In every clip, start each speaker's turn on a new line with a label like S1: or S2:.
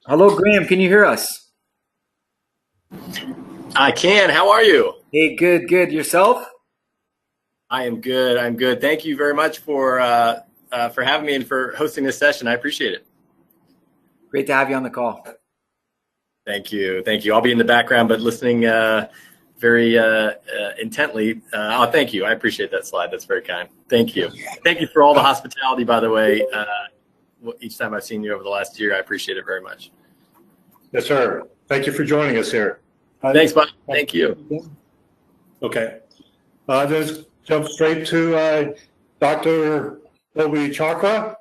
S1: Hello, Graham. Can you hear us?
S2: I can. How are you?
S1: Hey, good, good. Yourself?
S2: I am good. I'm good. Thank you very much for having me and for hosting this session. I appreciate it.
S1: Great to have you on the call.
S2: Thank you. Thank you. I'll be in the background, but listening very intently. Thank you. I appreciate that slide. That's very kind. Thank you. Thank you for all the hospitality, by the way. Each time I've seen you over the last year, I appreciate it very much.
S3: Yes, sir. Thank you for joining us here.
S2: Thanks, Bob. Thank you.
S3: Okay. Let's jump straight to Dr. Obi Chakra,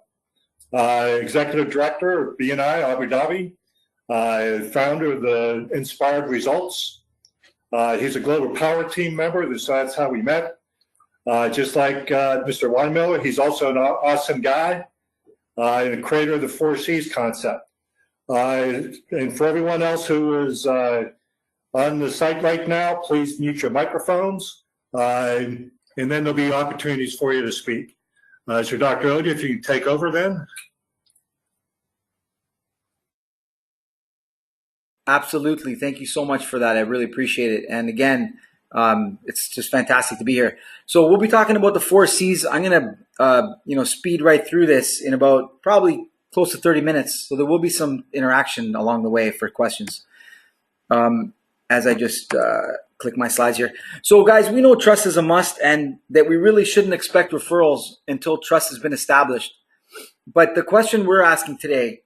S3: Executive Director of BNI Abu Dhabi, founder of the Inspired Results. He's a Global Power Team member. That's how we met. Just like Mr. Weinmiller, he's also an awesome guy and the creator of the 4C's concept. And for everyone else who is on the site right now, please mute your microphones, and then there'll be opportunities for you to speak. So Dr. Odi, if you take over then.
S1: Absolutely. Thank you so much for that. I really appreciate it. And again, it's just fantastic to be here. So we'll be talking about the 4C's. I'm going to, speed right through this in about probably close to 30 minutes. So there will be some interaction along the way for questions. As I just click my slides here. So guys, we know trust is a must and that we really shouldn't expect referrals until trust has been established. But the question we're asking today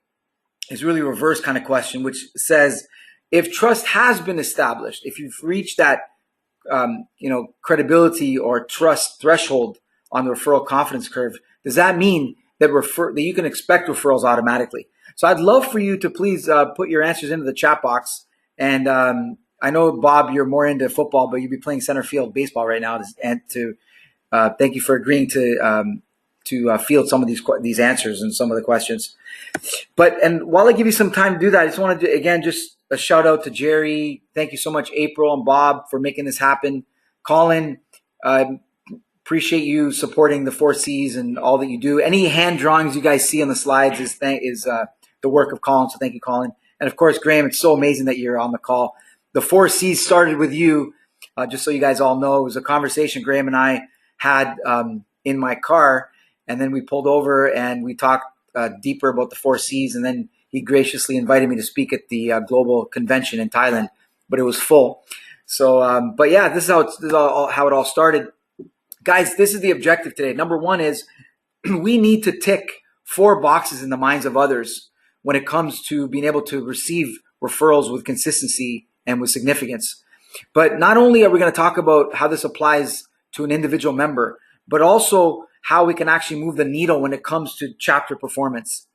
S1: is really a reverse kind of question, which says, if trust has been established, if you've reached that, credibility or trust threshold on the referral confidence curve, does that mean that that you can expect referrals automatically? So I'd love for you to please put your answers into the chat box. And I know, Bob, you're more into football, but you'd be playing center field baseball right now. And thank you for agreeing to field some of these answers and some of the questions. And while I give you some time to do that, I just wanted to, again, just a shout out to Jerry. Thank you so much, April and Bob, for making this happen. Colin, appreciate you supporting the 4C's and all that you do. Any hand drawings you guys see on the slides is the work of Colin, so thank you, Colin. And of course, Graham, it's so amazing that you're on the call. The 4C's started with you, just so you guys all know. It was a conversation Graham and I had in my car, and then we pulled over and we talked deeper about the 4C's, and then he graciously invited me to speak at the global convention in Thailand, but it was full. So, but yeah, this is how it all started. Guys, this is the objective today. Number one is we need to tick 4 boxes in the minds of others when it comes to being able to receive referrals with consistency and with significance. But not only are we going to talk about how this applies to an individual member, but also how we can actually move the needle when it comes to chapter performance.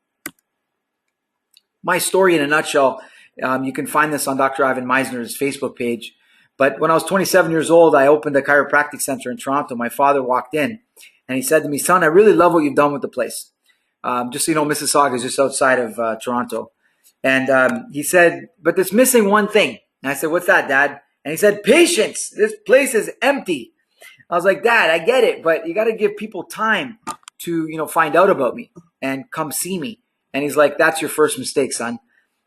S1: My story in a nutshell, you can find this on Dr. Ivan Meisner's Facebook page. But when I was 27 years old, I opened a chiropractic center in Toronto. My father walked in and he said to me, "Son, I really love what you've done with the place." Just so you know, Mississauga is just outside of Toronto. And he said, "But there's missing one thing." And I said, "What's that, Dad?" And he said, "Patience. This place is empty." I was like, "Dad, I get it, but you got to give people time to, find out about me and come see me." And he's like, "That's your first mistake, son."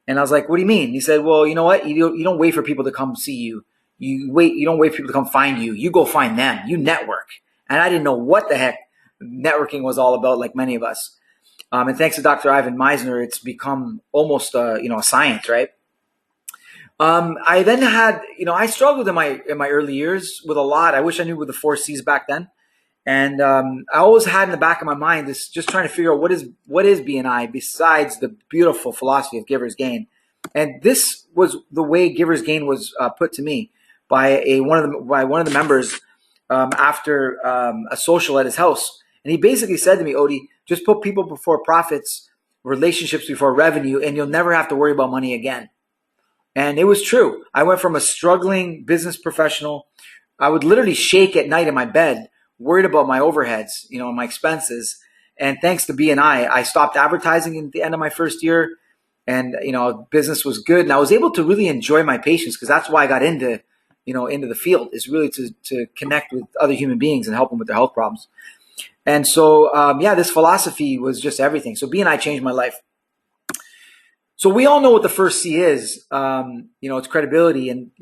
S1: And I was like, "What do you mean?" He said, "Well, you know what? You don't wait for people to come see you. You don't wait for people to come find you. You go find them. You network." And I didn't know what the heck networking was all about, like many of us. And thanks to Dr. Ivan Meisner, it's become almost a science, right? I then had, I struggled in my early years with a lot. I wish I knew with the 4C's back then. And I always had in the back of my mind this, just trying to figure out what is BNI besides the beautiful philosophy of giver's gain. And this was the way giver's gain was put to me by one of the members after a social at his house. And he basically said to me, "Odie, just put people before profits, relationships before revenue, and you'll never have to worry about money again." And it was true. I went from a struggling business professional. I would literally shake at night in my bed, worried about my overheads, and my expenses. And thanks to BNI, I stopped advertising at the end of my first year. And, business was good. And I was able to really enjoy my patients, because that's why I got into the field, is really to connect with other human beings and help them with their health problems. And so, this philosophy was just everything. So BNI changed my life. So we all know what the first C is. It's credibility. And,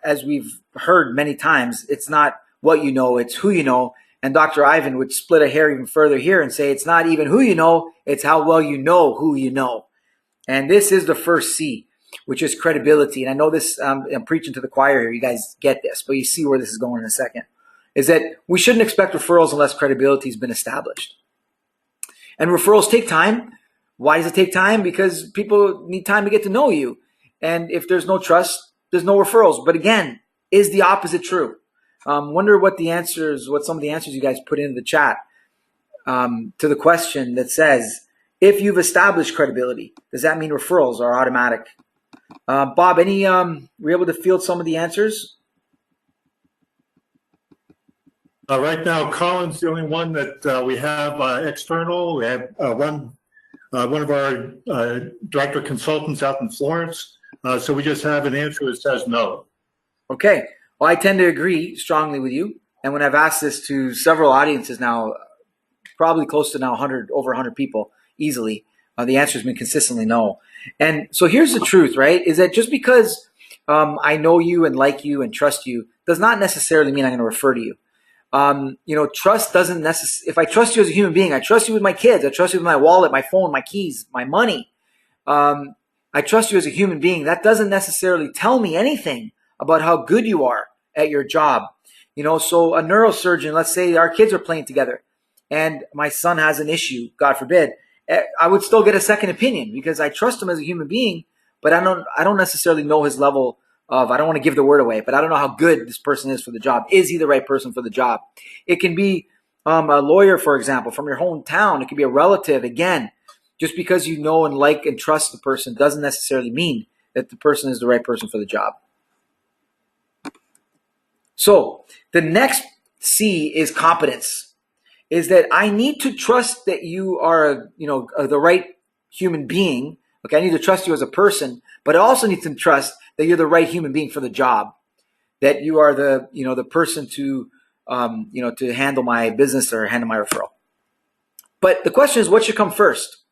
S1: as we've heard many times, it's not what you know, it's who you know. And Dr. Ivan would split a hair even further here and say it's not even who you know, it's how well you know who you know. And this is the first C, which is credibility. And I know this, I'm preaching to the choir here. You guys get this, but you see where this is going in a second. Is that we shouldn't expect referrals unless credibility has been established. And referrals take time. Why does it take time? Because people need time to get to know you. And if there's no trust, there's no referrals. But again, is the opposite true? Wonder what some of the answers you guys put in the chat to the question that says, if you've established credibility, does that mean referrals are automatic? Bob, were you able to field some of the answers?
S3: Right now, Colin's the only one that we have external. We have one of our director consultants out in Florence. So we just have an answer that says no. Okay.
S1: Well, I tend to agree strongly with you. And when I've asked this to several audiences now, probably close to now over 100 people easily, the answer has been consistently no. And so here's the truth, right? Is that just because I know you and like you and trust you does not necessarily mean I'm going to refer to you. Trust doesn't necessarily, if I trust you as a human being, I trust you with my kids, I trust you with my wallet, my phone, my keys, my money. I trust you as a human being. That doesn't necessarily tell me anything about how good you are at your job. So a neurosurgeon, let's say our kids are playing together and my son has an issue, God forbid, I would still get a second opinion because I trust him as a human being, but I don't necessarily know his level of, I don't want to give the word away, but I don't know how good this person is for the job. Is he the right person for the job? It can be a lawyer, for example, from your hometown. It could be a relative. Again, just because you know and like and trust the person doesn't necessarily mean that the person is the right person for the job. So the next C is competence, is that I need to trust that you are, the right human being. Okay, I need to trust you as a person, but I also need to trust that you're the right human being for the job, that you are the person to, to handle my business or handle my referral. But the question is, what should come first?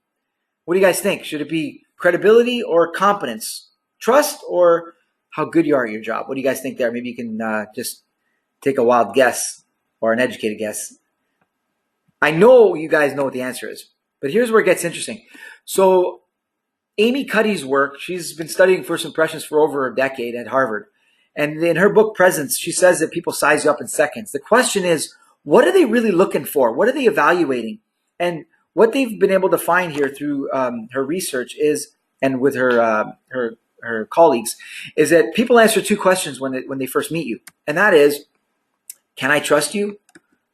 S1: What do you guys think? Should it be credibility or competence? Trust or how good you are at your job? What do you guys think there? Maybe you can just take a wild guess or an educated guess. I know you guys know what the answer is, but here's where it gets interesting. So Amy Cuddy's work, she's been studying first impressions for over a decade at Harvard. And in her book, Presence, she says that people size you up in seconds. The question is, what are they really looking for? What are they evaluating? And what they've been able to find here through her research is, and with her colleagues, is that people answer two questions when they first meet you. And that is, can I trust you?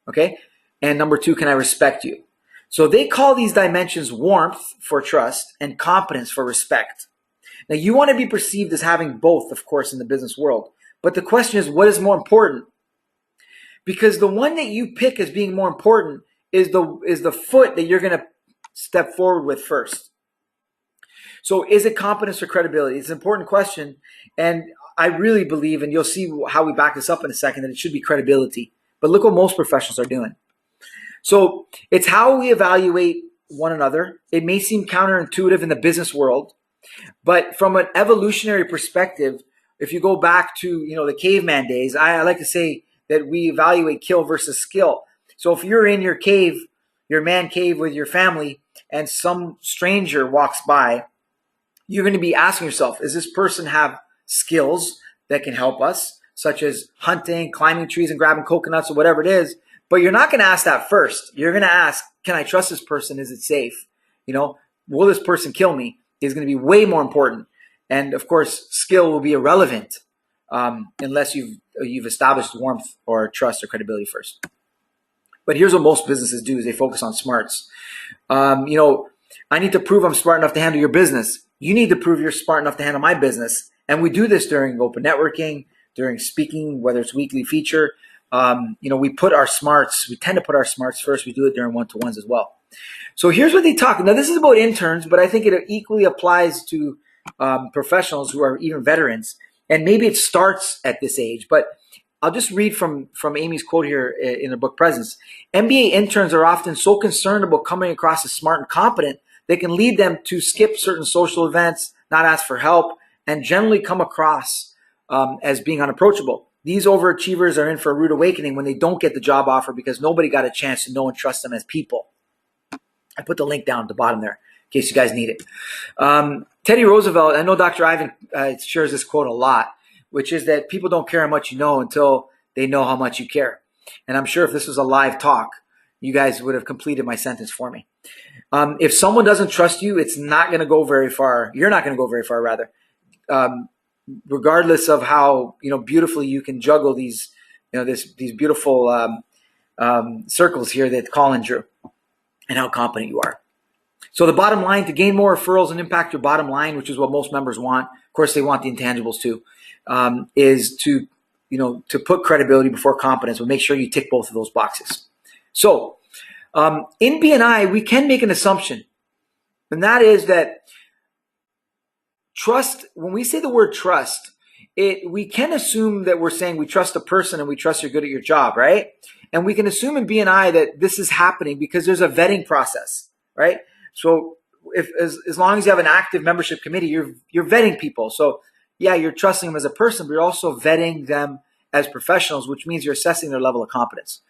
S1: Okay. And number two, can I respect you? So they call these dimensions warmth for trust and competence for respect. Now, you want to be perceived as having both, of course, in the business world. But the question is, what is more important? Because the one that you pick as being more important is the foot that you're going to step forward with first. So is it competence or credibility? It's an important question. And I really believe, and you'll see how we back this up in a second, that it should be credibility. But look what most professionals are doing. So it's how we evaluate one another. It may seem counterintuitive in the business world, but from an evolutionary perspective, if you go back to the caveman days, I like to say that we evaluate kill versus skill. So if you're in your cave, your man cave with your family, and some stranger walks by, you're going to be asking yourself, does this person have skills that can help us, such as hunting, climbing trees, and grabbing coconuts or whatever it is? But you're not going to ask that first. You're going to ask, can I trust this person? Is it safe? Will this person kill me? Is going to be way more important. And of course, skill will be irrelevant unless you've established warmth or trust or credibility first. But here's what most businesses do: is they focus on smarts. I need to prove I'm smart enough to handle your business. You need to prove you're smart enough to handle my business. And we do this during open networking, during speaking, whether it's weekly feature. We tend to put our smarts first. We do it during one-to-ones as well. So here's what they talk. Now, this is about interns, but I think it equally applies to professionals who are even veterans. And maybe it starts at this age, but I'll just read from Amy's quote here in the book Presence. MBA interns are often so concerned about coming across as smart and competent, they can lead them to skip certain social events, not ask for help, and generally come across as being unapproachable. These overachievers are in for a rude awakening when they don't get the job offer because nobody got a chance to know and trust them as people. I put the link down at the bottom there in case you guys need it. Teddy Roosevelt, I know Dr. Ivan shares this quote a lot, which is that people don't care how much you know until they know how much you care. And I'm sure if this was a live talk, you guys would have completed my sentence for me. If someone doesn't trust you, it's not going to go very far. You're not going to go very far, rather. Regardless of how beautifully you can juggle these these beautiful circles here that Colin drew, and how competent you are. So the bottom line, to gain more referrals and impact your bottom line, which is what most members want, of course they want the intangibles too, is to put credibility before competence. We'll make sure you tick both of those boxes. So in BNI, we can make an assumption, and that is that trust, when we say the word trust, we can assume that we're saying we trust a person and we trust you're good at your job, right? And we can assume in BNI that this is happening because there's a vetting process, right? So as long as you have an active membership committee, you're vetting people. So yeah, you're trusting them as a person, but you're also vetting them as professionals, which means you're assessing their level of competence.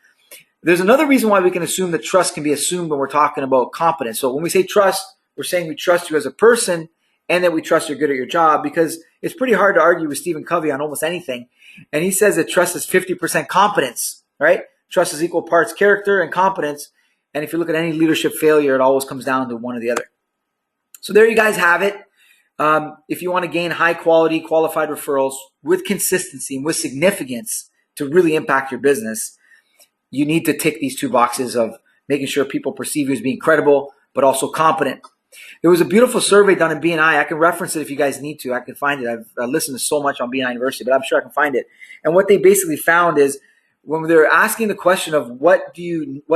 S1: There's another reason why we can assume that trust can be assumed when we're talking about competence. So when we say trust, we're saying we trust you as a person and that we trust you're good at your job, because it's pretty hard to argue with Stephen Covey on almost anything. And he says that trust is 50% competence, right? Trust is equal parts character and competence. And if you look at any leadership failure, it always comes down to one or the other. So there you guys have it. If you want to gain high quality, qualified referrals with consistency and with significance to really impact your business, you need to tick these two boxes of making sure people perceive you as being credible, but also competent. There was a beautiful survey done in BNI. I can reference it if you guys need to. I can find it. I've listened to so much on BNI University, but I'm sure I can find it. And what they basically found is when they're asking the question of what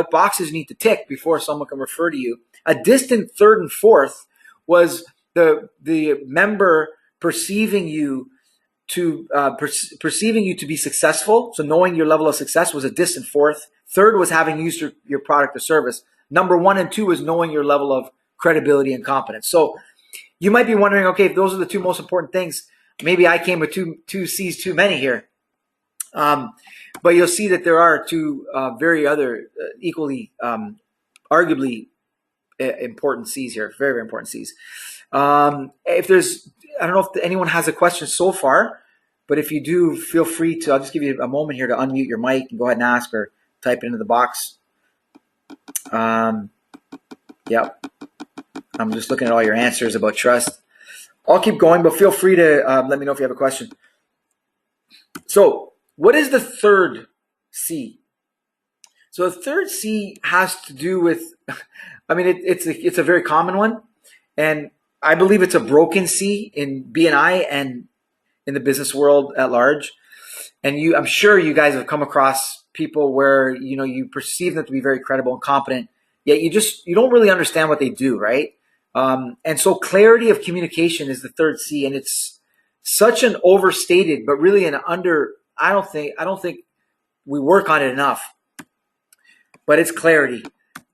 S1: boxes you need to tick before someone can refer to you, a distant third and fourth was the member perceiving you to be successful. So knowing your level of success was a distant fourth. Third was having used your product or service. Number 1 and 2 is knowing your level of credibility and competence. So you might be wondering, okay, if those are the two most important things, maybe I came with two C's too many here. But you'll see that there are two very other equally arguably important C's here, very, very important C's. I don't know if anyone has a question so far, but if you do, feel free to, I'll just give you a moment here to unmute your mic and go ahead and ask or type it into the box. Yep. I'm just looking at all your answers about trust. I'll keep going, but feel free to let me know if you have a question. So what is the third C? So the third C has to do with, I mean, it's a very common one. And I believe it's a broken C in BNI and in the business world at large. And I'm sure you guys have come across people where, you perceive them to be very credible and competent, yet you don't really understand what they do, right? And so clarity of communication is the third C, and it's such an overstated, but really I don't think we work on it enough, but it's clarity.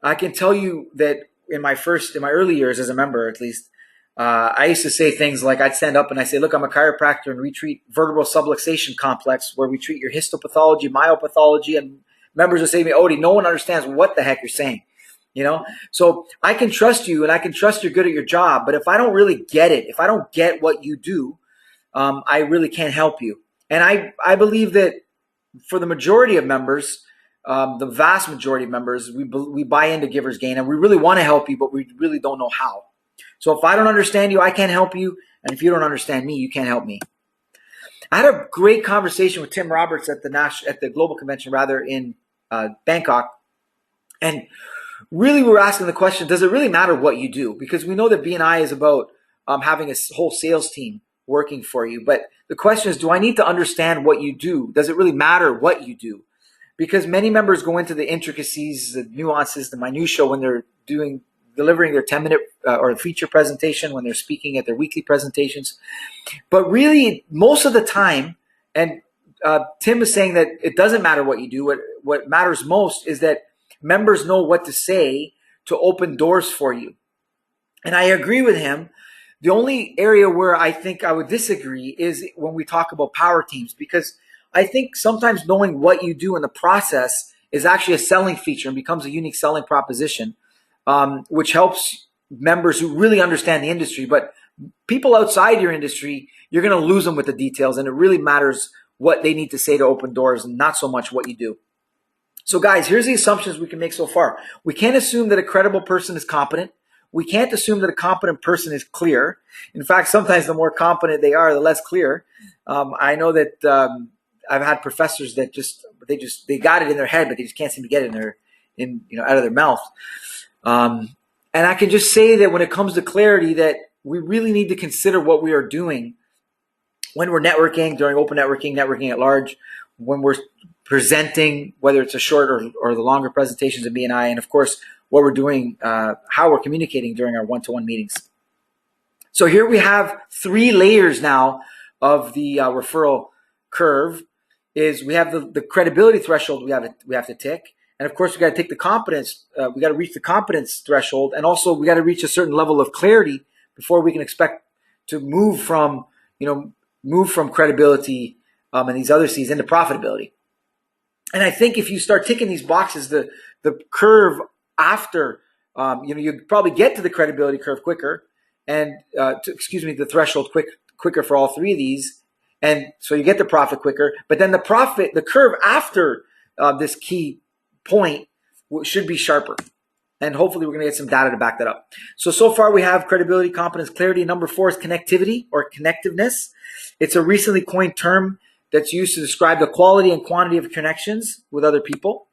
S1: I can tell you that in my early years as a member, at least, I used to say things like, I'd stand up and I say, look, I'm a chiropractor and we treat vertebral subluxation complex, where we treat your histopathology, myopathology, and members will say to me, Odie, no one understands what the heck you're saying. So I can trust you and I can trust you're good at your job, but if I don't really get it, if I don't get what you do, I really can't help you. And I believe that for the majority of members, the vast majority of members, we buy into Giver's Gain and we really want to help you, but we really don't know how. So if I don't understand you, I can't help you. And if you don't understand me, you can't help me. I had a great conversation with Tim Roberts at the global convention, in Bangkok. And really, we're asking the question, does it really matter what you do? Because we know that BNI is about having a whole sales team working for you. But the question is, do I need to understand what you do? Does it really matter what you do? Because many members go into the intricacies, the nuances, the minutiae when they're delivering their 10-minute or feature presentation, when they're speaking at their weekly presentations. But really, most of the time, and Tim is saying that it doesn't matter what you do. What matters most is that members know what to say to open doors for you. And I agree with him The only area where I think I would disagree is when we talk about power teams, because I think sometimes knowing what you do in the process is actually a selling feature and becomes a unique selling proposition, which helps members who really understand the industry. But people outside your industry, you're going to lose them with the details, and it really matters what they need to say to open doors and not so much what you do. So guys, here's the assumptions we can make so far. We can't assume that a credible person is competent. We can't assume that a competent person is clear. In fact, sometimes the more competent they are, the less clear. I know that I've had professors that they got it in their head, but they just can't seem to get it out of their mouth. And I can just say that when it comes to clarity, that we really need to consider what we are doing when we're networking, during open networking, networking at large, when we're presenting, whether it's a short or the longer presentations of BNI, and of course, what we're doing, how we're communicating during our one-to-one meetings. So here we have 3 layers now of the referral curve. Is we have the credibility threshold we have to tick, and of course we got to take the competence. We got to reach the competence threshold, and also we got to reach a certain level of clarity before we can expect to move from credibility and these other C's into profitability. And I think if you start ticking these boxes, the curve after, you probably get to the credibility curve quicker, and the threshold quicker for all 3 of these. And so you get the profit quicker, but then the curve after this key point should be sharper. And hopefully we're going to get some data to back that up. So far we have credibility, competence, clarity. Number 4 is connectivity or connectiveness. It's a recently coined term that's used to describe the quality and quantity of connections with other people.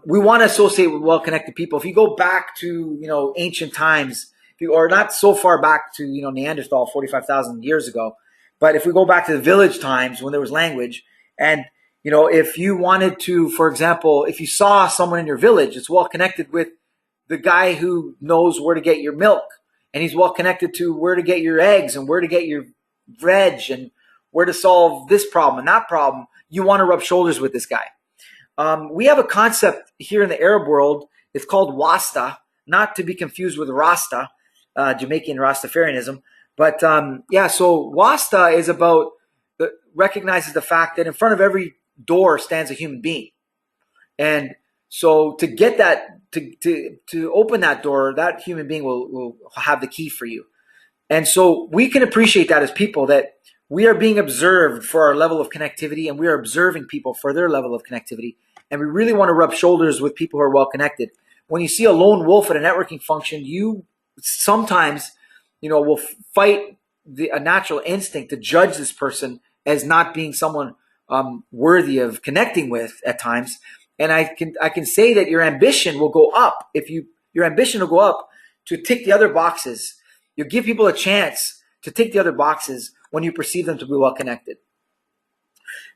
S1: We want to associate with well-connected people. If you go back to, ancient times, or not so far back to, Neanderthal 45,000 years ago, but if we go back to the village times when there was language, and, if you wanted to, for example, if you saw someone in your village, it's well-connected with the guy who knows where to get your milk, and he's well-connected to where to get your eggs and where to get your veg and where to solve this problem and that problem, you want to rub shoulders with this guy. We have a concept here in the Arab world. It's called wasta, not to be confused with Rasta, Jamaican Rastafarianism. But so wasta is about recognizes the fact that in front of every door stands a human being, and so to get that to open that door, that human being will have the key for you. And so we can appreciate that as people, that we are being observed for our level of connectivity, and we are observing people for their level of connectivity. And we really want to rub shoulders with people who are well connected. When you see a lone wolf at a networking function, you sometimes, will fight a natural instinct to judge this person as not being someone worthy of connecting with at times. And I can say that your ambition will go up your ambition will go up to tick the other boxes. You give people a chance to tick the other boxes when you perceive them to be well connected.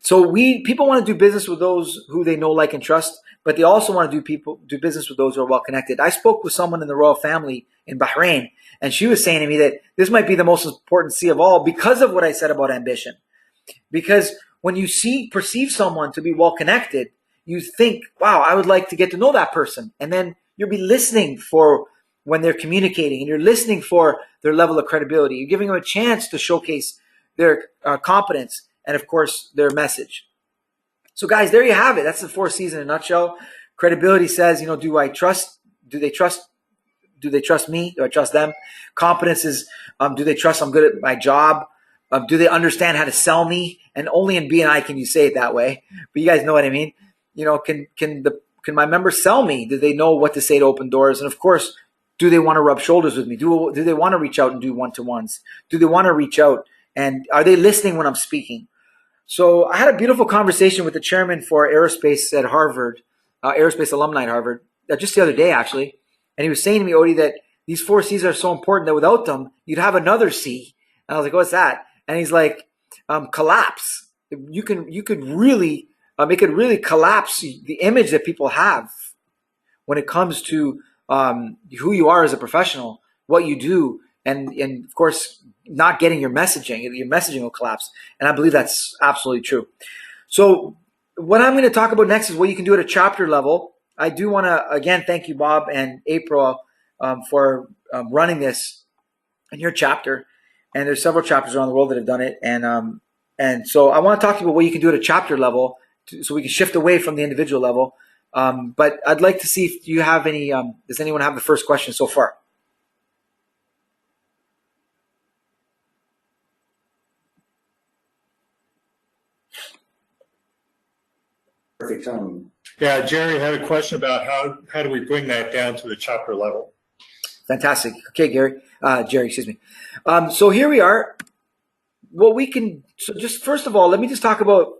S1: So people want to do business with those who they know, like, and trust, but they also want to do business with those who are well connected. I spoke with someone in the royal family in Bahrain, and she was saying to me that this might be the most important C of all because of what I said about ambition. Because when you perceive someone to be well connected, you think, wow, I would like to get to know that person. And then you'll be listening for when they're communicating, and you're listening for their level of credibility. You're giving them a chance to showcase their competence and, of course, their message. So, guys, there you have it. That's the 4 C's in a nutshell. Credibility says, do they trust me? Do I trust them? Competence is, do they trust I'm good at my job? Do they understand how to sell me? And only in BNI can you say it that way. But you guys know what I mean. Can my members sell me? Do they know what to say to open doors? And of course, do they want to rub shoulders with me? Do they want to reach out and do one-to-ones? Do they want to reach out? And are they listening when I'm speaking? So I had a beautiful conversation with the chairman for aerospace at Harvard, aerospace alumni at Harvard, just the other day, actually. And he was saying to me, Odie, that these 4 C's are so important that without them, you'd have another C. And I was like, what's that? And he's like, collapse. You could really, it could really collapse the image that people have when it comes to who you are as a professional, what you do, and of course, not getting your messaging will collapse. And I believe that's absolutely true. So what I'm going to talk about next is what you can do at a chapter level. I do want to, again, thank you, Bob and April, for running this in your chapter, and there's several chapters around the world that have done it. And so I want to talk to you about what you can do at a chapter level so we can shift away from the individual level. But I'd like to see if you have any, does anyone have the first question so far?
S3: Perfect. Yeah, Jerry had a question about how do we bring that down to the chapter level?
S1: Fantastic. Okay, Jerry, excuse me. So here we are. What we can, so just first of all, let me just talk about,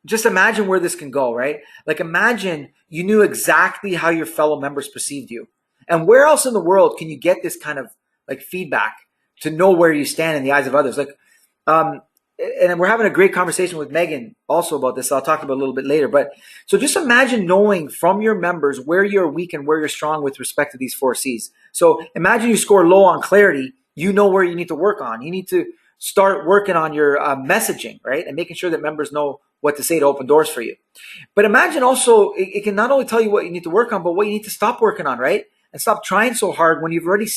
S1: just imagine where this can go, right? Like imagine you knew exactly how your fellow members perceived you. And where else in the world can you get this kind of like feedback to know where you stand in the eyes of others? Like, and we're having a great conversation with Megan also about this. I'll talk about it a little bit later. But so just imagine knowing from your members where you're weak and where you're strong with respect to these 4C's. So imagine you score low on clarity. You know where you need to work on. You need to start working on your messaging, right? And making sure that members know what to say to open doors for you. But imagine also, it can not only tell you what you need to work on, but what you need to stop working on, right? And stop trying so hard when you've already,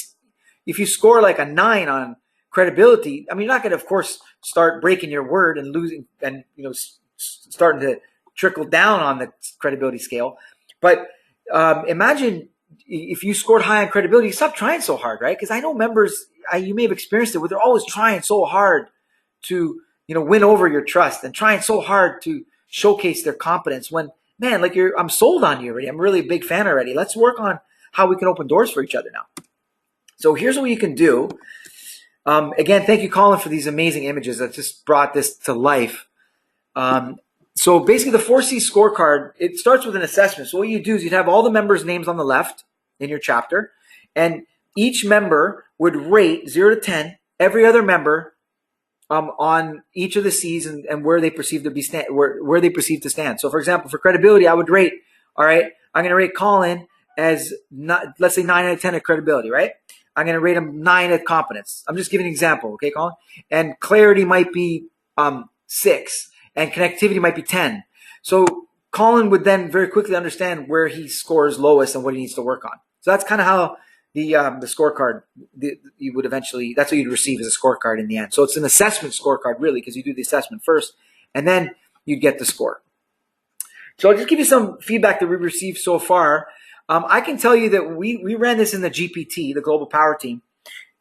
S1: if you score like a 9 on credibility, I mean, you're not going to, of course, start breaking your word and losing and, starting to trickle down on the credibility scale. But imagine if you scored high on credibility, stop trying so hard, right? Because I know members, you may have experienced it, where they're always trying so hard to, win over your trust and trying so hard to showcase their competence when, man, like I'm sold on you already. I'm really a big fan already. Let's work on how we can open doors for each other now. So here's what you can do. Again, thank you, Colin, for these amazing images that just brought this to life. So basically the 4C scorecard, it starts with an assessment. So what you do is you'd have all the members' names on the left in your chapter, and each member would rate 0 to 10 every other member on each of the C's and where they perceive to be where they perceive to stand. So for example, for credibility, I would rate, all right, I'm going to rate Colin as let's say 9 out of 10 at credibility, right? I'm going to rate him 9 at competence. I'm just giving an example, okay, Colin? And clarity might be 6, and connectivity might be 10. So Colin would then very quickly understand where he scores lowest and what he needs to work on. So that's kind of how the scorecard, you would eventually, that's what you'd receive as a scorecard in the end. So it's an assessment scorecard, really, because you do the assessment first, and then you'd get the score. So I'll just give you some feedback that we've received so far. I can tell you that we ran this in the GPT, the Global Power Team,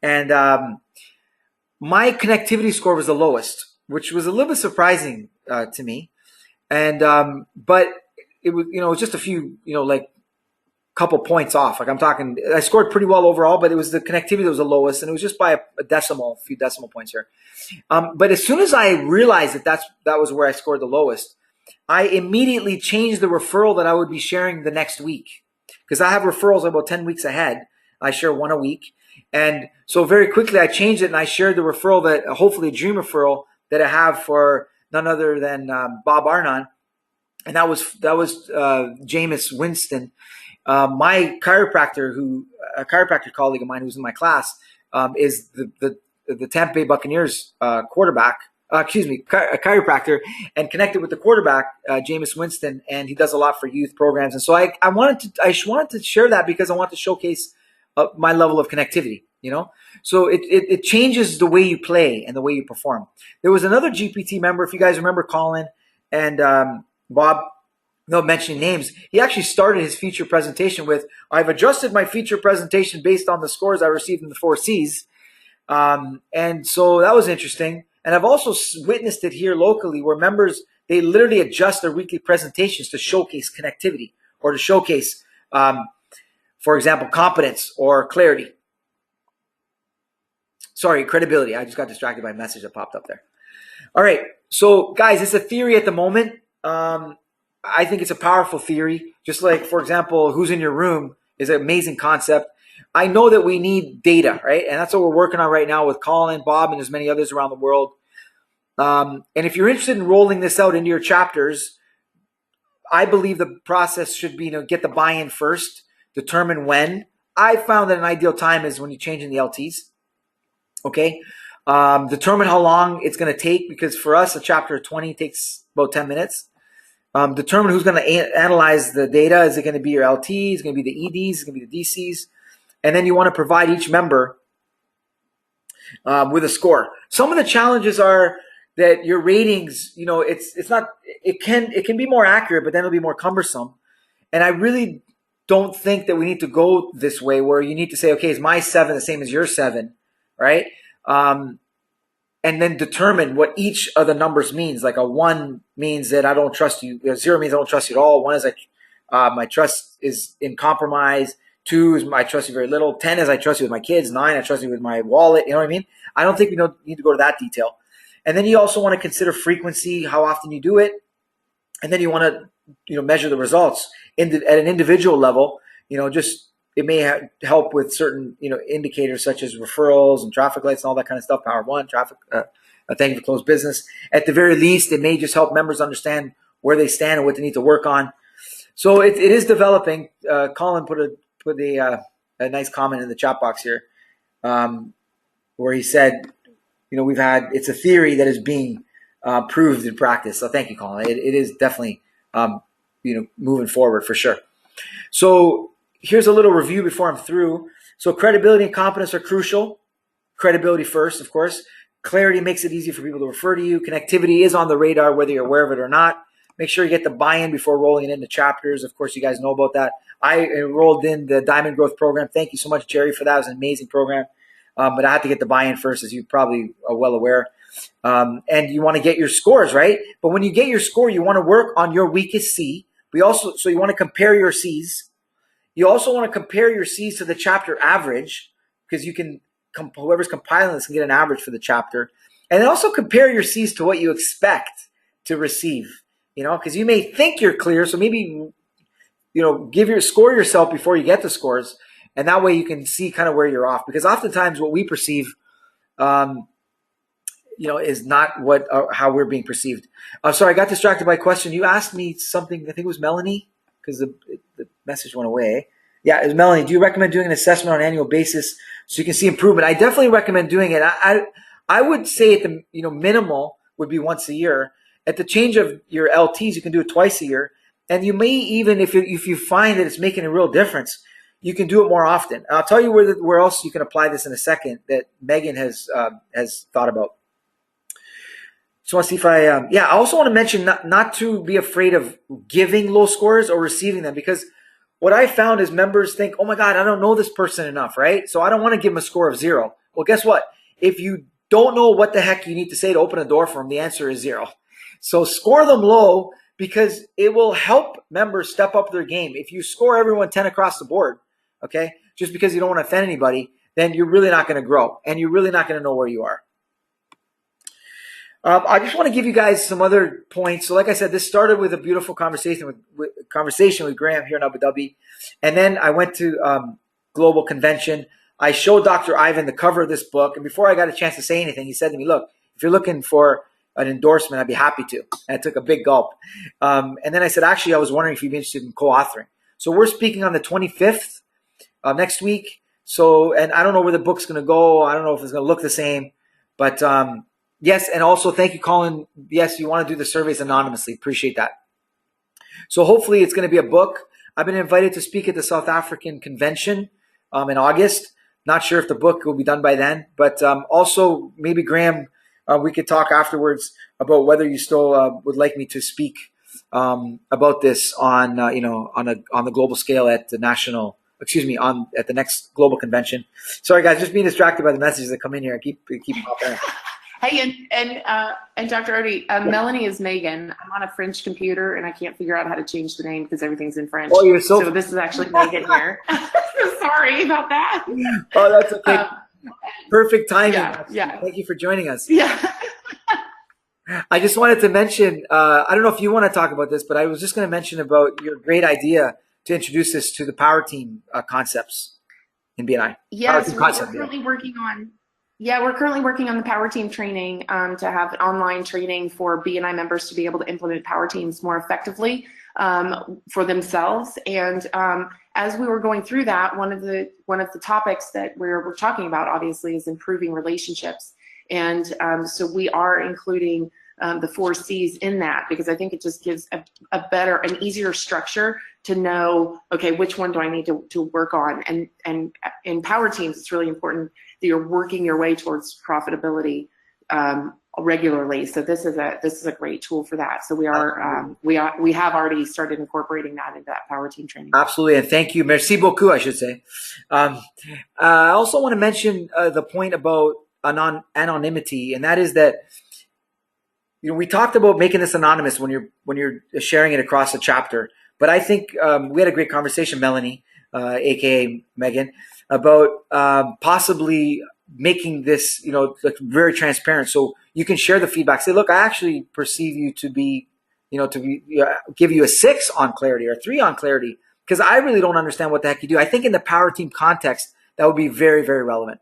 S1: and my connectivity score was the lowest, which was a little bit surprising to me. And but it was, it was just a few, like couple points off. Like I scored pretty well overall, but it was the connectivity that was the lowest, and it was just by a few decimal points here. But as soon as I realized that that was where I scored the lowest, I immediately changed the referral that I would be sharing the next week. Because I have referrals about 10 weeks ahead. I share 1 a week. And so very quickly I changed it and I shared the referral that, hopefully a dream referral that I have for none other than Bob Arnon. And that was Jameis Winston, my chiropractor, a chiropractor colleague of mine who's in my class, is the Tampa Bay Buccaneers quarterback. A chiropractor, and connected with the quarterback, Jameis Winston, and he does a lot for youth programs. And so I wanted to share that because I want to showcase my level of connectivity, So it changes the way you play and the way you perform. There was another GPT member, if you guys remember Colin and Bob, no mentioning names, he actually started his feature presentation with, I've adjusted my feature presentation based on the scores I received in the 4C's. And so that was interesting. And I've also witnessed it here locally where members, they literally adjust their weekly presentations to showcase connectivity or to showcase, for example, competence or clarity. Sorry, credibility. I just got distracted by a message that popped up there. All right. So guys, it's a theory at the moment. I think it's a powerful theory. Just like, for example, who's in your room is an amazing concept. I know that we need data, right? And that's what we're working on right now with Colin, Bob, and there's many others around the world. And if you're interested in rolling this out into your chapters, I believe the process should be, get the buy-in first, determine when. I found that an ideal time is when you change in the LTs. Okay. Determine how long it's going to take, because for us, a chapter of 20 takes about 10 minutes. Determine who's going to analyze the data. Is it going to be your LT? Is it going to be the EDs? Is it going to be the DCs? And then you want to provide each member with a score. Some of the challenges are that your ratings, it's not, it can be more accurate, but then it'll be more cumbersome. And I really don't think that we need to go this way where you need to say, okay, is my 7 the same as your 7, right? And then determine what each of the numbers means. Like a 1 means that I don't trust you. 0 means I don't trust you at all. 1 is my trust is in compromise. 2 is I trust you very little. 10 is I trust you with my kids. 9, I trust you with my wallet. You know what I mean? I don't think we need to go to that detail. And then you also want to consider frequency, how often you do it. And then you want to, measure the results at an individual level. It may help with certain, indicators such as referrals and traffic lights and all that kind of stuff. Power 1, traffic, thank you for closed business. At the very least, it may just help members understand where they stand and what they need to work on. So it is developing. Colin put a nice comment in the chat box here, where he said, it's a theory that is being proved in practice. So thank you, Colin. It is definitely, moving forward for sure. So here's a little review before I'm through. So credibility and competence are crucial. Credibility first, of course. Clarity makes it easy for people to refer to you. Connectivity is on the radar, whether you're aware of it or not. Make sure you get the buy-in before rolling it into chapters. Of course, you guys know about that. I enrolled in the Diamond Growth Program. Thank you so much, Jerry, for that. It was an amazing program. But I had to get the buy-in first, as you probably are well aware. And you want to get your scores, right? But when you get your score, you want to work on your weakest C. So you want to compare your C's. You also want to compare your C's to the chapter average, because you can, whoever's compiling this can get an average for the chapter. And then also compare your C's to what you expect to receive, because you may think you're clear. So maybe, score yourself before you get the scores. And that way you can see kind of where you're off, because oftentimes what we perceive, is not how we're being perceived. Sorry, I got distracted by a question. You asked me something, I think it was Melanie, because the message went away. Yeah, it was Melanie. Do you recommend doing an assessment on an annual basis so you can see improvement? I definitely recommend doing it. I would say at the minimal would be once a year. At the change of your LTs, you can do it twice a year. And you may even, if you find that it's making a real difference, you can do it more often. And I'll tell you where else you can apply this in a second that Megan has thought about. So I want to see if I also want to mention not to be afraid of giving low scores or receiving them, because what I found is members think, oh my God, I don't know this person enough, right? So I don't want to give them a score of 0. Well, guess what? If you don't know what the heck you need to say to open a door for them, the answer is 0. So score them low, because it will help members step up their game. If you score everyone 10 across the board, okay, just because you don't want to offend anybody, then you're really not going to grow, and you're really not going to know where you are. I just want to give you guys some other points. So like I said, this started with a beautiful conversation with Graham here in Abu Dhabi. And then I went to Global Convention. I showed Dr. Ivan the cover of this book. And before I got a chance to say anything, he said to me, look, if you're looking for an endorsement, I'd be happy to. And I took a big gulp. And then I said, actually, I was wondering if you'd be interested in co-authoring. So we're speaking on the 25th next week. So, and I don't know where the book's going to go. I don't know if it's going to look the same. But yes, and also thank you, Colin. Yes, you want to do the surveys anonymously. Appreciate that. So hopefully it's going to be a book. I've been invited to speak at the South African Convention in August. Not sure if the book will be done by then, but also maybe Graham, we could talk afterwards about whether you still would like me to speak about this on the global scale at the national. At the next global convention. Sorry, guys, just being distracted by the messages that come in here. I keep popping in.
S4: Hey, and Dr. Odie, Melanie is Megan. I'm on a French computer, and I can't figure out how to change the name because everything's in French.
S1: Oh, you're so
S4: this is actually Megan here. Sorry about that.
S1: Oh, that's okay. Perfect timing.
S4: Yeah.
S1: Thank you for joining us.
S4: Yeah.
S1: I just wanted to mention, I don't know if you want to talk about this, but I was just going to mention about your great idea to introduce this to the power team concepts in BNI.
S4: Yes, we're currently working on the power team training to have online training for BNI members to be able to implement power teams more effectively for themselves. And as we were going through that, one of the topics that we're talking about obviously is improving relationships. And so we are including the 4C's in that, because I think it just gives a better and easier structure to know, okay, which one do I need to work on? And in power teams, it's really important that you're working your way towards profitability regularly. So this is a great tool for that. So we have already started incorporating that into that power team training.
S1: Absolutely, and thank you, merci beaucoup, I should say. I also want to mention the point about anonymity, and that is that, you know, we talked about making this anonymous when you're sharing it across a chapter. But I think we had a great conversation, Melanie, aka Megan, about possibly making this, you know, like very transparent, so you can share the feedback. Say, look, I actually perceive you to be, you know, give you a 6 on clarity or 3 on clarity, because I really don't understand what the heck you do. I think in the power team context, that would be very, very relevant.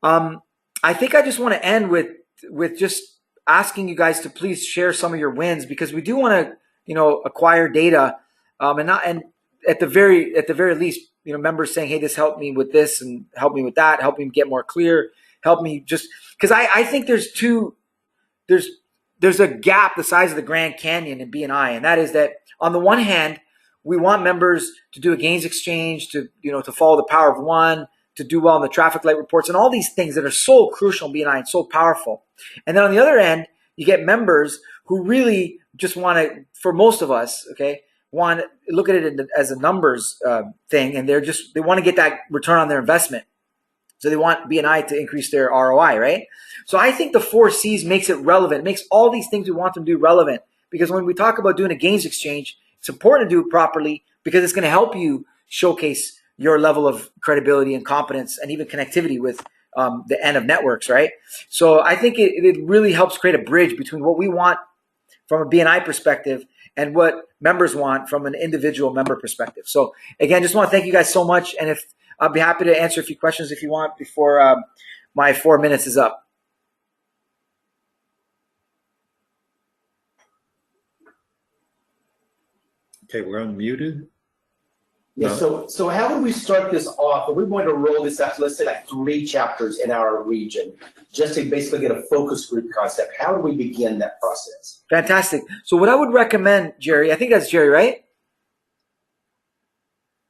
S1: I think I just want to end with just asking you guys to please share some of your wins, because we do want to, you know, acquire data, and at the very least, you know, members saying, hey, this helped me with this and help me with that, help me get more clear, help me just, because I think there's a gap the size of the Grand Canyon in BNI, and that is that on the one hand, we want members to do a gains exchange, to, you know, to follow the power of one, to do well in the traffic light reports, and all these things that are so crucial in BNI and so powerful. And then on the other end, you get members who really just want to, for most of us, okay, want to look at it as a numbers thing, and they want to get that return on their investment. So they want BNI to increase their ROI, right? So I think the 4C's makes it relevant. It makes all these things we want them to do relevant, because when we talk about doing a gains exchange, it's important to do it properly, because it's going to help you showcase your level of credibility and competence and even connectivity with the end of networks, right? So I think it really helps create a bridge between what we want from a BNI perspective and what members want from an individual member perspective. So again, just want to thank you guys so much. And I'll be happy to answer a few questions if you want before my 4 minutes is up.
S3: Okay, we're unmuted.
S5: Yeah,
S3: No.
S5: so how would we start this off? If we want to roll this out, let's say like 3 chapters in our region, just to basically get a focus group concept, how do we begin that process?
S1: Fantastic. So what I would recommend, Jerry, I think that's Jerry, right?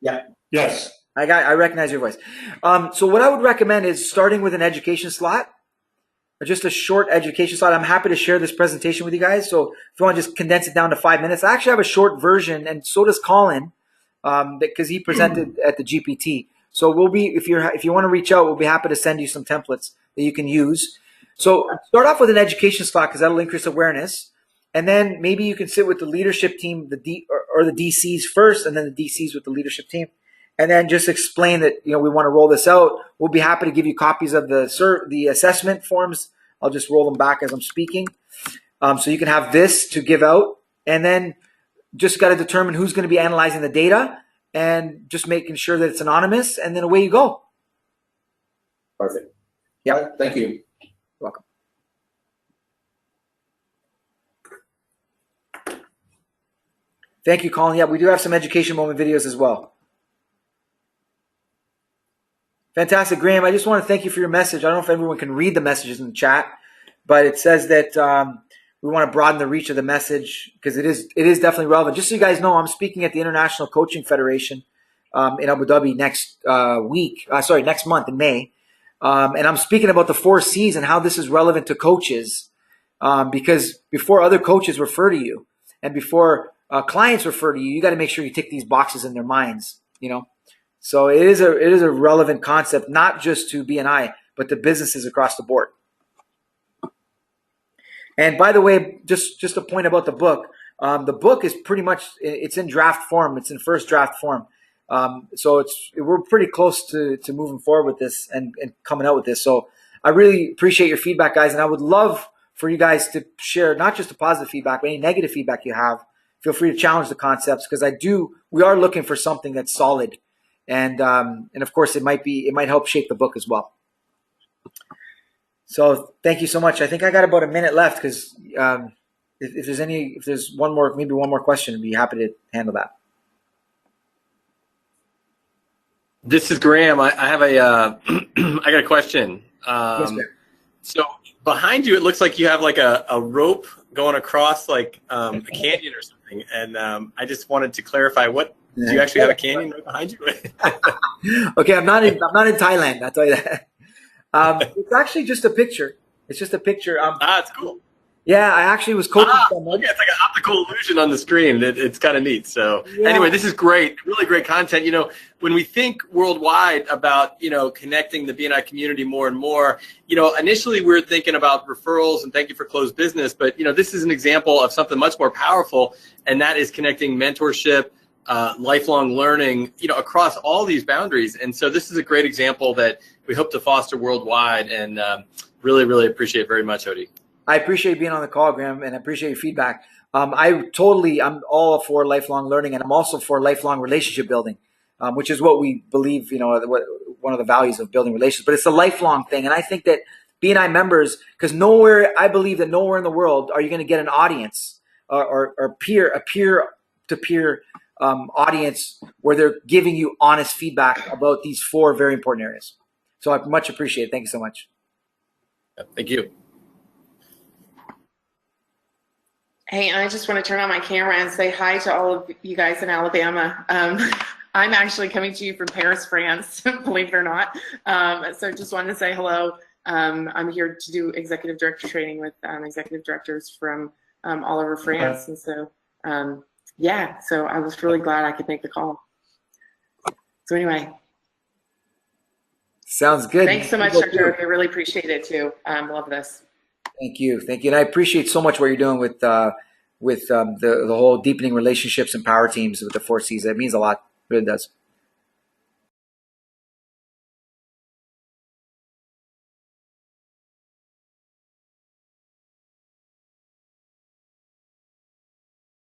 S5: Yeah.
S3: Yes.
S1: I recognize your voice. So what I would recommend is starting with an education slot, or just a short education slot. I'm happy to share this presentation with you guys. So if you want to just condense it down to 5 minutes, I actually have a short version, and so does Colin, because he presented at the GPT. So we'll be, if you want to reach out, we'll be happy to send you some templates that you can use. So start off with an education slot, because that'll increase awareness. And then maybe you can sit with the leadership team, the DCs first, and then the DCs with the leadership team. And then just explain that, you know, we want to roll this out. We'll be happy to give you copies of the assessment forms. I'll just roll them back as I'm speaking. So you can have this to give out. And then just got to determine who's going to be analyzing the data, and just making sure that it's anonymous, and then away you go.
S5: Perfect.
S1: Yeah.
S5: All right, thank you.
S1: Welcome. Thank you, Colin. Yeah, we do have some education moment videos as well. Fantastic, Graham. I just want to thank you for your message. I don't know if everyone can read the messages in the chat, but it says that we want to broaden the reach of the message, because it is definitely relevant. Just so you guys know, I'm speaking at the International Coaching Federation in Abu Dhabi next month in May. And I'm speaking about the 4C's and how this is relevant to coaches, because before other coaches refer to you, and before clients refer to you, you got to make sure you tick these boxes in their minds, you know. So it is a relevant concept, not just to BNI, but to businesses across the board. And by the way, just a point about the book. The book is pretty much, it's in draft form. It's in first draft form. So we're pretty close to moving forward with this and coming out with this. So I really appreciate your feedback, guys. And I would love for you guys to share not just the positive feedback, but any negative feedback you have. Feel free to challenge the concepts, because we are looking for something that's solid. And of course, it might help shape the book as well. So thank you so much. I think I got about a minute left, because if there's one more question, I'd be happy to handle that.
S2: This is Graham. I have I got a question.
S1: Yes,
S2: So behind you, it looks like you have like a rope going across like a canyon or something. And I just wanted to clarify, do you actually have a canyon right behind you?
S1: Okay, I'm not in Thailand. I'll tell you that. It's actually just a picture. It's just a picture.
S2: It's cool.
S1: Yeah, I actually was coaching someone.
S2: Okay, it's like an optical illusion on the screen. It's kind of neat. So anyway, this is great, really great content. You know, when we think worldwide about, you know, connecting the BNI community more and more, you know, initially we're thinking about referrals and thank you for closed business. But, you know, this is an example of something much more powerful, and that is connecting mentorship, lifelong learning, you know, across all these boundaries. And so this is a great example that we hope to foster worldwide, and really, really appreciate very much, Odie.
S1: I appreciate being on the call, Graham, and I appreciate your feedback. I'm all for lifelong learning, and I'm also for lifelong relationship building, which is what we believe, you know, one of the values of building relationships. But it's a lifelong thing, and I think that BNI members, because I believe that nowhere in the world are you going to get an audience or a peer-to-peer audience where they're giving you honest feedback about these 4 very important areas. So I much appreciate it. Thank you so much.
S2: Thank you.
S4: Hey, I just want to turn on my camera and say hi to all of you guys in Alabama. I'm actually coming to you from Paris, France, believe it or not. So just wanted to say hello. I'm here to do executive director training with executive directors from all over France. And so, yeah, so I was really glad I could make the call. So anyway.
S1: Sounds good.
S4: Thanks so much, Dr. I really appreciate it too. Love this.
S1: Thank you. And I appreciate so much what you're doing with the whole deepening relationships and power teams with the 4C's. It means a lot. It really does.